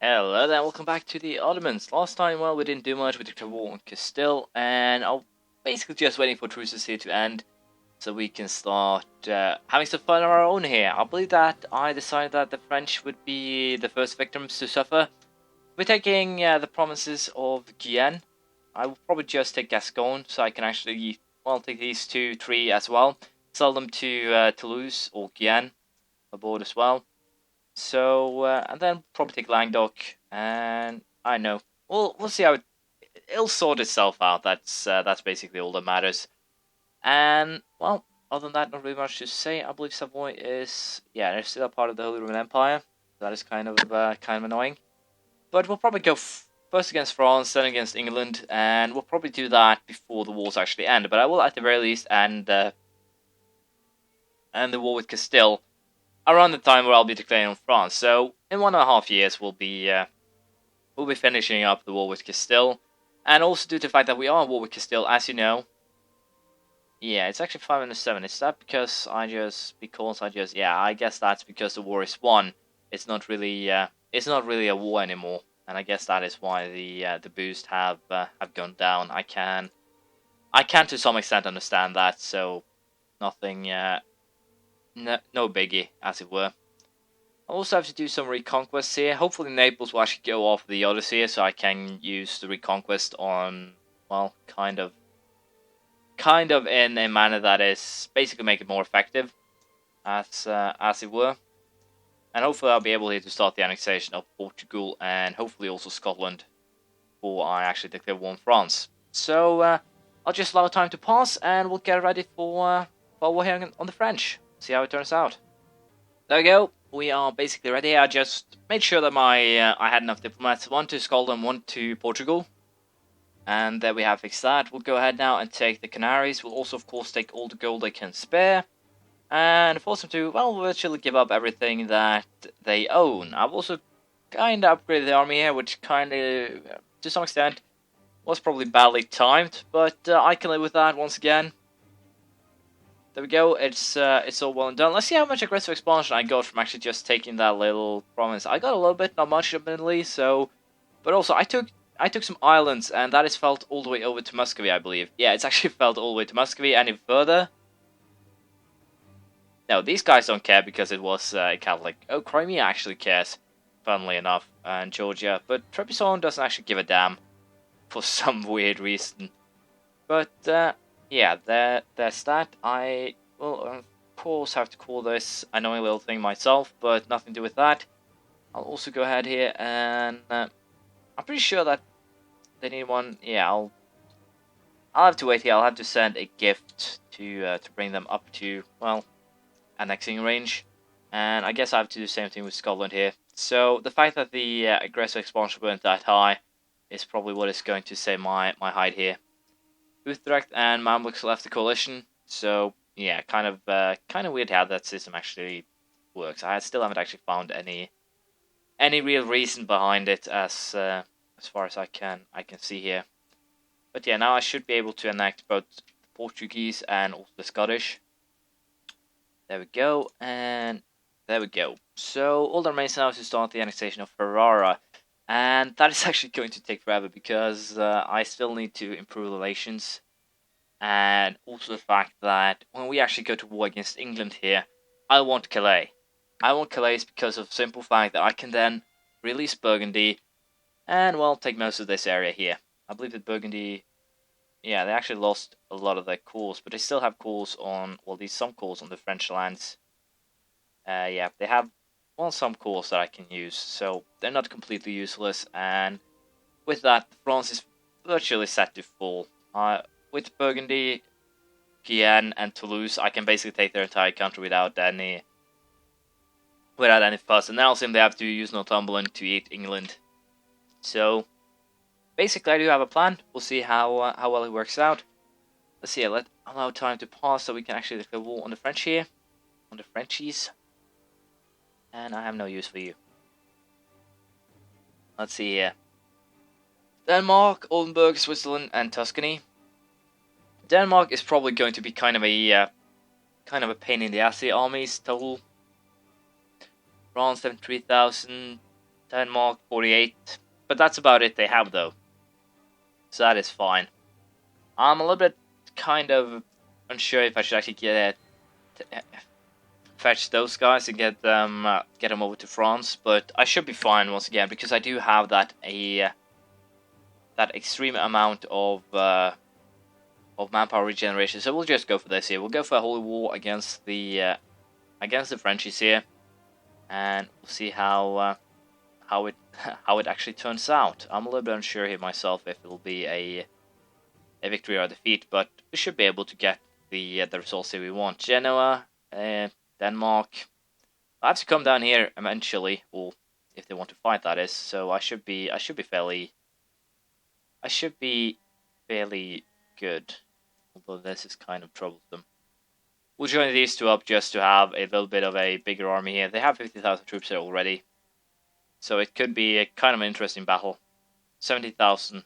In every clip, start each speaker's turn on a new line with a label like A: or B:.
A: Hello there, welcome back to the Ottomans. Last time, well, we didn't do much. We declared war on Castile, and I'm basically just waiting for truces here to end so we can start having some fun on our own here. I believe that I decided that the French would be the first victims to suffer. We're taking the provinces of Guyenne. I will probably just take Gascon so I can actually, well, take these 2, 3 as well. Sell them to Toulouse or Guyenne aboard as well. So and then probably take Languedoc, and I know we'll see how it'll sort itself out. That's basically all that matters. And well, other than that, not really much to say. I believe Savoy is they're still a part of the Holy Roman Empire. That is kind of annoying. But we'll probably go first against France, then against England, and we'll probably do that before the wars actually end. But I will at the very least end the war with Castile around the time where I'll be declaring on France. So in 1.5 years we'll be finishing up the war with Castile, and also due to the fact that we are at war with Castile, as you know. Yeah, it's actually 507. Is that because I guess that's because the war is won. It's not really a war anymore, and I guess that is why the boost have gone down. I can to some extent understand that. So nothing. No biggie, as it were. I'll also have to do some reconquests here. Hopefully Naples will actually go off the Odyssey, so I can use the reconquest on, well, kind of in a manner that is basically make it more effective, as it were. And hopefully I'll be able here to start the annexation of Portugal and hopefully also Scotland before I actually declare war on France. So I'll just allow time to pass, and we'll get ready for war here on the French. See how it turns out. There we go. We are basically ready. I just made sure that I had enough diplomats. 1 to Scotland, 1 to Portugal. And there we have fixed that. We'll go ahead now and take the Canaries. We'll also, of course, take all the gold they can spare. And force them to, well, virtually give up everything that they own. I've also kind of upgraded the army here, which kind of, to some extent, was probably badly timed. But I can live with that once again. There we go, it's all well and done. Let's see how much aggressive expansion I got from actually just taking that little province. I got a little bit, not much admittedly, so... But also, I took some islands, and that is felt all the way over to Muscovy, I believe. Yeah, it's actually felt all the way to Muscovy, and even further. No, these guys don't care because it was Catholic. Oh, Crimea actually cares, funnily enough, and Georgia. But Trebizond doesn't actually give a damn, for some weird reason. But, yeah, there's that. I will, of course, have to call this an annoying little thing myself, but nothing to do with that. I'll also go ahead here, and I'm pretty sure that they need one. Yeah, I'll have to wait here. I'll have to send a gift to bring them up to, well, annexing range. And I guess I have to do the same thing with Scotland here. So the fact that the aggressive expansion weren't that high is probably what is going to save my hide here. Utrecht and Mamluks left the coalition, so yeah, kind of weird how that system actually works. I still haven't actually found any real reason behind it, as far as I can see here. But yeah, now I should be able to enact both the Portuguese and also the Scottish. There we go, and there we go. So all that remains now is to start the annexation of Ferrara. And that is actually going to take forever because I still need to improve relations. And also the fact that when we actually go to war against England here, I want Calais. I want Calais because of the simple fact that I can then release Burgundy and, well, take most of this area here. I believe that Burgundy, yeah, they actually lost a lot of their cores, but they still have cores on, well, some cores on the French lands. Yeah, they have, well, some cores that I can use, so they're not completely useless, and with that, France is virtually set to fall. With Burgundy, Guyenne, and Toulouse, I can basically take their entire country without any fuss, and then I'll simply have to use Northumberland to eat England. So, basically I do have a plan. We'll see how well it works out. Let's see, let's allow time to pass so we can actually declare war on the French here. On the Frenchies. And I have no use for you. Let's see here. Denmark, Oldenburg, Switzerland, and Tuscany. Denmark is probably going to be kind of a pain in the ass here. Armies total. France 73,000. Denmark 48, but that's about it they have though, so that is fine. I'm a little bit kind of unsure if I should actually fetch those guys and get them over to France, but I should be fine once again because I do have that that extreme amount of manpower regeneration. So we'll just go for this here. We'll go for a holy war against the Frenchies here, and we'll see how it how it actually turns out. I'm a little bit unsure here myself if it'll be a victory or a defeat, but we should be able to get the results that we want. Genoa, Denmark. I have to come down here eventually, or if they want to fight, that is. So I should be fairly good. Although this is kind of troublesome. We'll join these two up just to have a little bit of a bigger army here. They have 50,000 troops here already, so it could be a kind of an interesting battle. 70,000.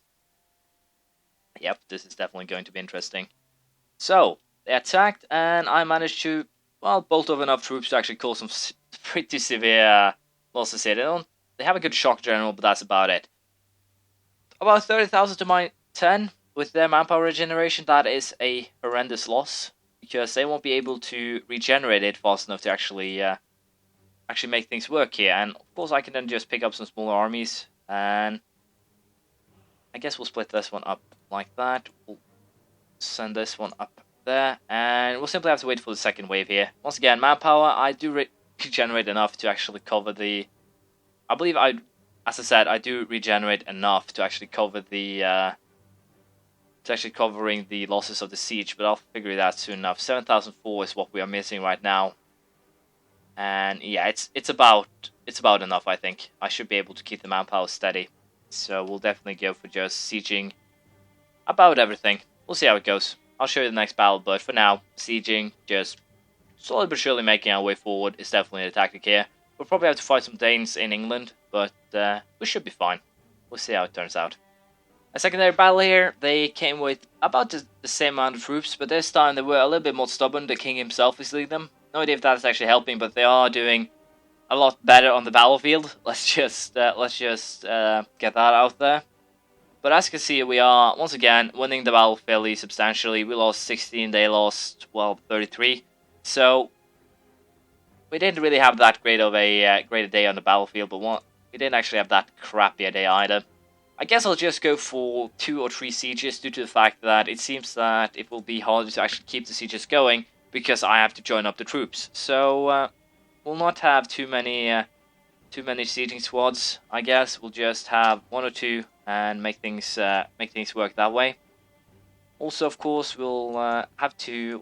A: Yep, this is definitely going to be interesting. So they attacked, and I managed to bolt over enough troops to actually cause some pretty severe losses here. They have a good shock general, but that's about it. About 30,000 to my 10 with their manpower regeneration. That is a horrendous loss because they won't be able to regenerate it fast enough to actually make things work here. And of course, I can then just pick up some smaller armies, and I guess we'll split this one up like that. We'll send this one up there, and we'll simply have to wait for the second wave here. Once again, manpower, I do regenerate enough to actually cover the... as I said, I do regenerate enough to actually cover the... covering the losses of the siege, but I'll figure it out soon enough. 7,004 is what we are missing right now. And yeah, it's about enough, I think. I should be able to keep the manpower steady. So we'll definitely go for just sieging about everything. We'll see how it goes. I'll show you the next battle, but for now, sieging, just slowly but surely making our way forward is definitely the tactic here. We'll probably have to fight some Danes in England, but we should be fine. We'll see how it turns out. A secondary battle here, they came with about the same amount of troops, but this time they were a little bit more stubborn. The king himself is leading them. No idea if that's actually helping, but they are doing a lot better on the battlefield. Let's just get that out there. But as you can see, we are, once again, winning the battle fairly substantially. We lost 16, they lost, 33. So, we didn't really have that great of a day on the battlefield, but we didn't actually have that crappy a day either. I guess I'll just go for 2 or 3 sieges due to the fact that it seems that it will be harder to actually keep the sieges going because I have to join up the troops. So, we'll not have too many sieging squads. I guess we'll just have 1 or 2 and make things work that way. Also, of course, we'll have to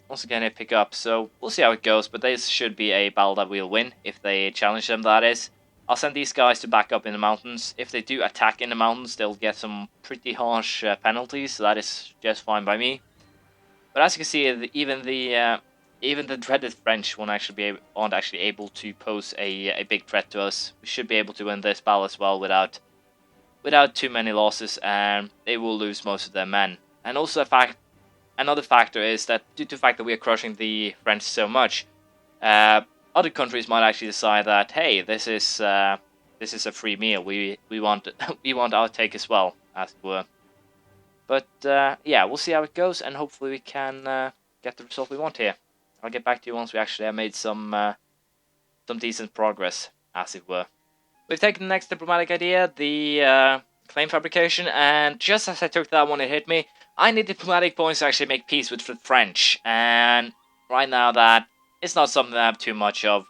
A: once again pick up. So we'll see how it goes. But this should be a battle that we'll win if they challenge them. That is, I'll send these guys to back up in the mountains. If they do attack in the mountains, they'll get some pretty harsh penalties. So that is just fine by me. But as you can see, even the dreaded French aren't actually able to pose a big threat to us. We should be able to win this battle as well without too many losses, and they will lose most of their men. And also another factor is that due to the fact that we are crushing the French so much, other countries might actually decide that, hey, this is a free meal. We want our take as well, as it were. But yeah, we'll see how it goes, and hopefully we can get the result we want here. I'll get back to you once we actually have made some decent progress, as it were. We've taken the next diplomatic idea, the claim fabrication, and just as I took that one, it hit me. I need diplomatic points to actually make peace with the French, and right now that is not something I have too much of.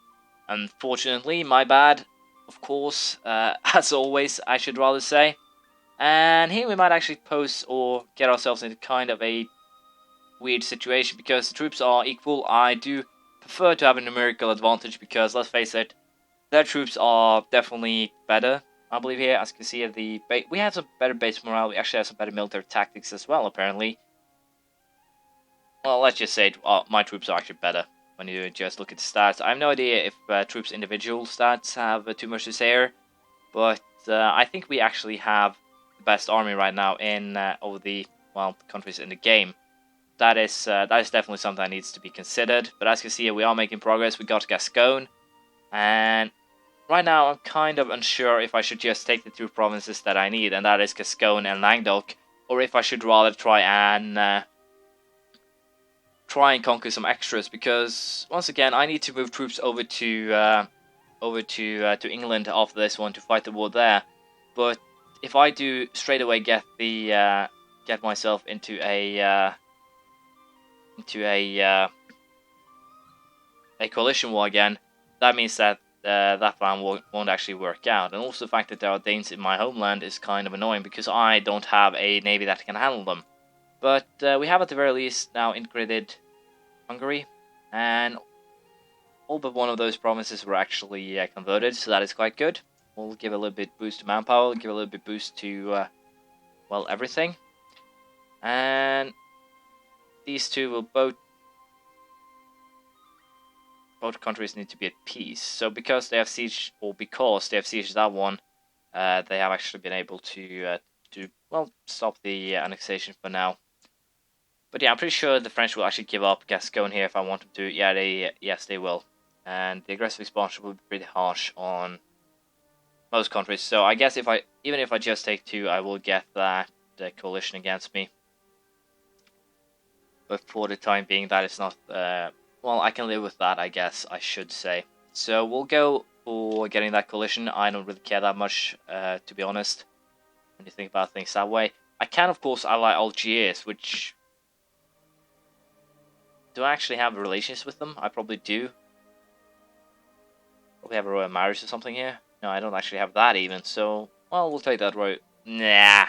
A: Unfortunately, my bad, of course, as always, I should rather say. And here we might actually pose or get ourselves into kind of a weird situation, because the troops are equal. I do prefer to have a numerical advantage, because let's face it, their troops are definitely better, I believe here. As you can see, we have some better base morale. We actually have some better military tactics as well, apparently. Well, let's just say my troops are actually better when you just look at the stats. I have no idea if troops' individual stats have too much to say here, but I think we actually have the best army right now in all the countries in the game. That is definitely something that needs to be considered. But as you can see here, we are making progress. We got Gascon, and right now I'm kind of unsure if I should just take the 2 provinces that I need, and that is Gascogne and Languedoc, or if I should rather try and conquer some extras, because once again I need to move troops over to England after this one to fight the war there. But if I do straight away get myself into a coalition war again, that means that that plan won't actually work out. And also the fact that there are Danes in my homeland is kind of annoying, because I don't have a navy that can handle them. But we have at the very least now integrated Hungary, and all but one of those provinces were actually converted, so that is quite good. We'll give a little bit boost to manpower, give a little bit boost to, well, everything. And these two will both countries need to be at peace. So because they have sieged that one, they have actually been able to stop the annexation for now. But yeah, I'm pretty sure the French will actually give up Gascogne here if I want them to. Yeah, yes, they will. And the aggressive expansion will be pretty harsh on most countries. So I guess even if I just take 2, I will get that coalition against me. But for the time being, that is not... well, I can live with that, I guess I should say. So we'll go for getting that coalition. I don't really care that much, to be honest, when you think about things that way. I can, of course, ally Algiers, which... Do I actually have relations with them? I probably do. Probably have a royal marriage or something here. No, I don't actually have that even, so... Well, we'll take that route. Nah.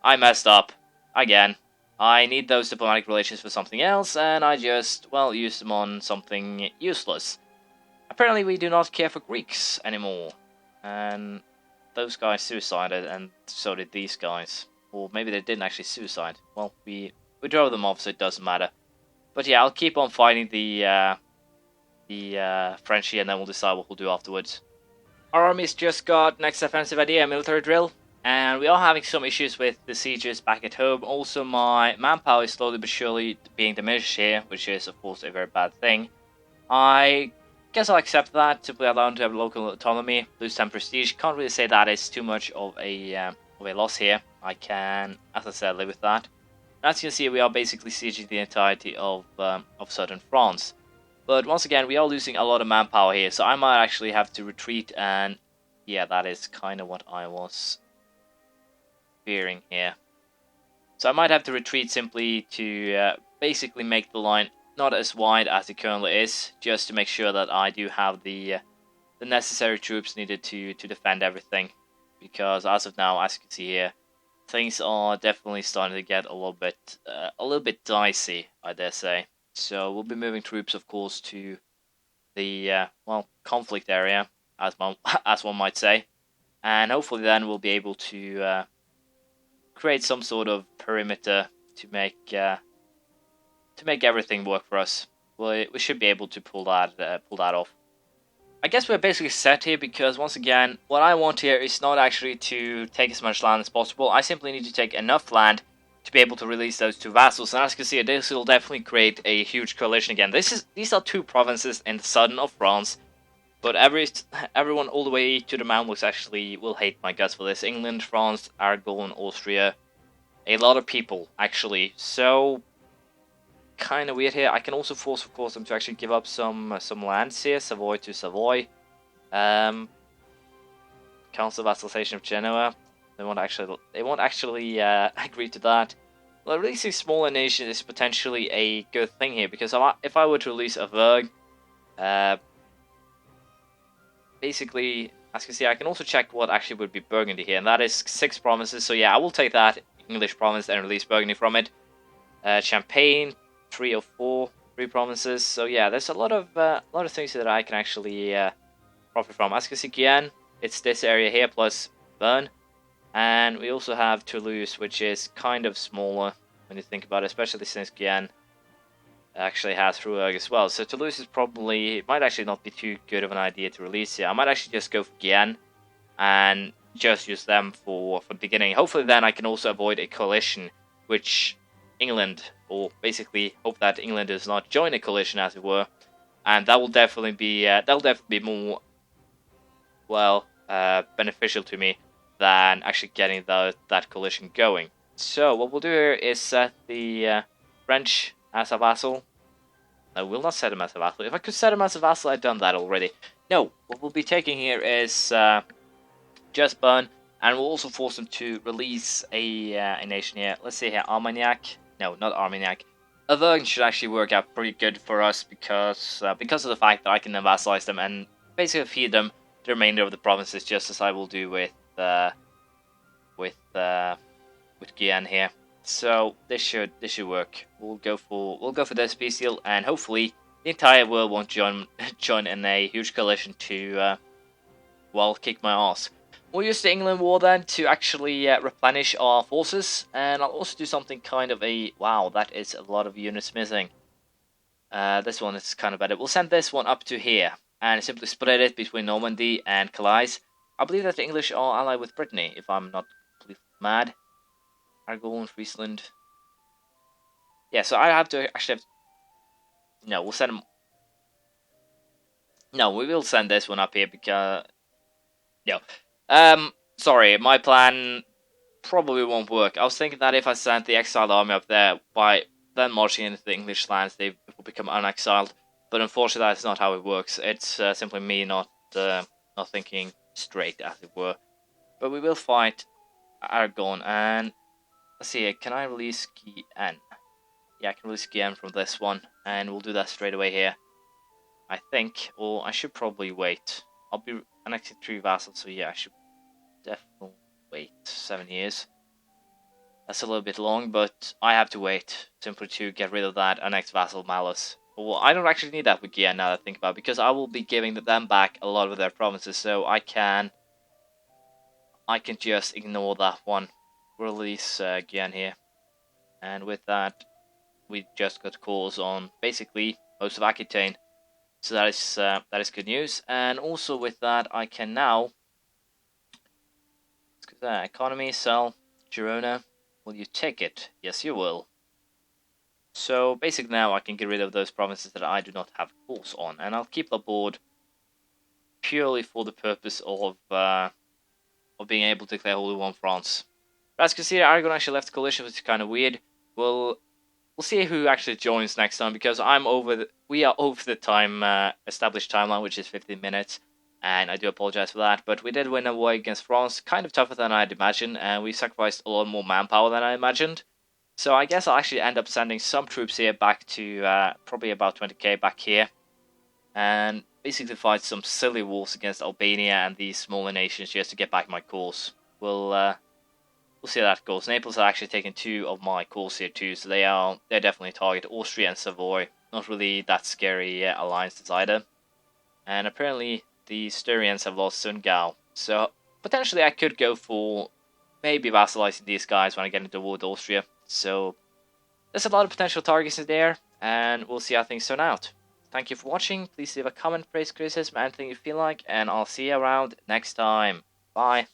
A: I messed up. Again. I need those diplomatic relations for something else, and I just, well, use them on something useless. Apparently we do not care for Greeks anymore. And those guys suicided, and so did these guys. Or maybe they didn't actually suicide. Well, we drove them off, so it doesn't matter. But yeah, I'll keep on fighting the French here, and then we'll decide what we'll do afterwards. Our armies just got next offensive idea, military drill. And we are having some issues with the sieges back at home. Also, my manpower is slowly but surely being diminished here, which is, of course, a very bad thing. I guess I'll accept that, simply allow them to have local autonomy, lose 10 prestige. Can't really say that is too much of a loss here. I can, as I said, live with that. As you can see, we are basically sieging the entirety of southern France. But once again, we are losing a lot of manpower here, so I might actually have to retreat, and yeah, that is kind of what I was fearing here. So I might have to retreat simply to basically make the line not as wide as it currently is, just to make sure that I do have the necessary troops needed to defend everything. Because as of now, as you can see here, things are definitely starting to get a little bit dicey, I dare say. So we'll be moving troops, of course, to the conflict area, as one might say, and hopefully then we'll be able to create some sort of perimeter to make everything work for us. We should be able to pull that off. I guess we're basically set here because, once again, what I want here is not actually to take as much land as possible. I simply need to take enough land to be able to release those 2 vassals. And as you can see, this will definitely create a huge coalition again. These are 2 provinces in the southern of France, but everyone all the way to the Mamluks actually will hate my guts for this. England, France, Aragon, Austria, a lot of people actually. So kind of weird here. I can also force, of course, them to actually give up some lands here. Savoy to Savoy. Council vassalization of Genoa. They won't actually agree to that. Well, releasing smaller nations is potentially a good thing here, because if I were to release Auvergne, basically, as you can see, I can also check what actually would be Burgundy here, and that is 6 provinces. So yeah, I will take that English province and release Burgundy from it. Champagne, 3 or 4, 3 provinces. So yeah, there's a lot of things that I can actually profit from. As you can see, Guyenne, it's this area here plus Bern. And we also have Toulouse, which is kind of smaller when you think about it, especially since Guyenne actually has Rouergue as well. So Toulouse might actually not be too good of an idea to release here. I might actually just go for Guyenne and just use them for the beginning. Hopefully then I can also avoid a coalition, which England, or basically hope that England does not join a coalition, as it were. And that will definitely be more well, beneficial to me than actually getting that coalition going. So what we'll do here is set the French as a vassal. I will not set him as a vassal. If I could set him as a vassal, I'd done that already. No, what we'll be taking here is just burn, and we'll also force them to release a nation here. Let's see here, Armagnac. No, not Armagnac. Auvergne should actually work out pretty good for us because of the fact that I can then vassalize them and basically feed them the remainder of the provinces, just as I will do with Guyane here. So this should work. We'll go for this peace deal, and hopefully the entire world won't join in a huge coalition to kick my ass. We'll use the England war then to actually replenish our forces, and I'll also do something kind of wow, that is a lot of units missing. This one is kind of better. We'll send this one up to here and simply split it between Normandy and Calais. I believe that the English are allied with Brittany, if I'm not completely mad. Aragon, Friesland. Yeah, so I have to actually no, we'll send them. No, we will send this one up here because no. Sorry, my plan probably won't work. I was thinking that if I sent the exiled army up there, by then marching into the English lands, they will become unexiled. But unfortunately, that's not how it works. It's simply me not thinking straight, as it were. But we will fight Aragon, and let's see. Can I release Guyane? Yeah, I can release Guyane from this one, and we'll do that straight away here. I think, or I should probably wait. I'll be annexing 3 vassals, so yeah, I should definitely wait 7 years. That's a little bit long, but I have to wait simply to get rid of that annexed vassal malice. Well, I don't actually need that with Guyane now that I think about it, because I will be giving them back a lot of their provinces, so I can just ignore that one. Release Guyane here, and with that, we just got calls on basically most of Aquitaine. So that is good news, and also with that, I can now economy sell Girona. Will you take it? Yes, you will. So basically now I can get rid of those provinces that I do not have calls on, and I'll keep the board purely for the purpose of being able to declare Holy War on France. But as you can see, Aragon actually left the coalition, which is kind of weird. We'll see who actually joins next time, because we are over the time established timeline, which is 15 minutes, and I do apologize for that. But we did win a war against France, kind of tougher than I'd imagined, and we sacrificed a lot more manpower than I imagined. So I guess I'll actually end up sending some troops here back to probably about 20k back here, and basically fight some silly wars against Albania and these smaller nations just to get back my course. We'll see how that goes. Naples are actually taking 2 of my calls here too, so they're definitely a target. Austria and Savoy, not really that scary alliances either. And apparently the Styrians have lost Sungao, so potentially I could go for maybe vassalizing these guys when I get into war with Austria. So there's a lot of potential targets in there, and we'll see how things turn out. Thank you for watching. Please leave a comment, praise, criticism, anything you feel like, and I'll see you around next time. Bye.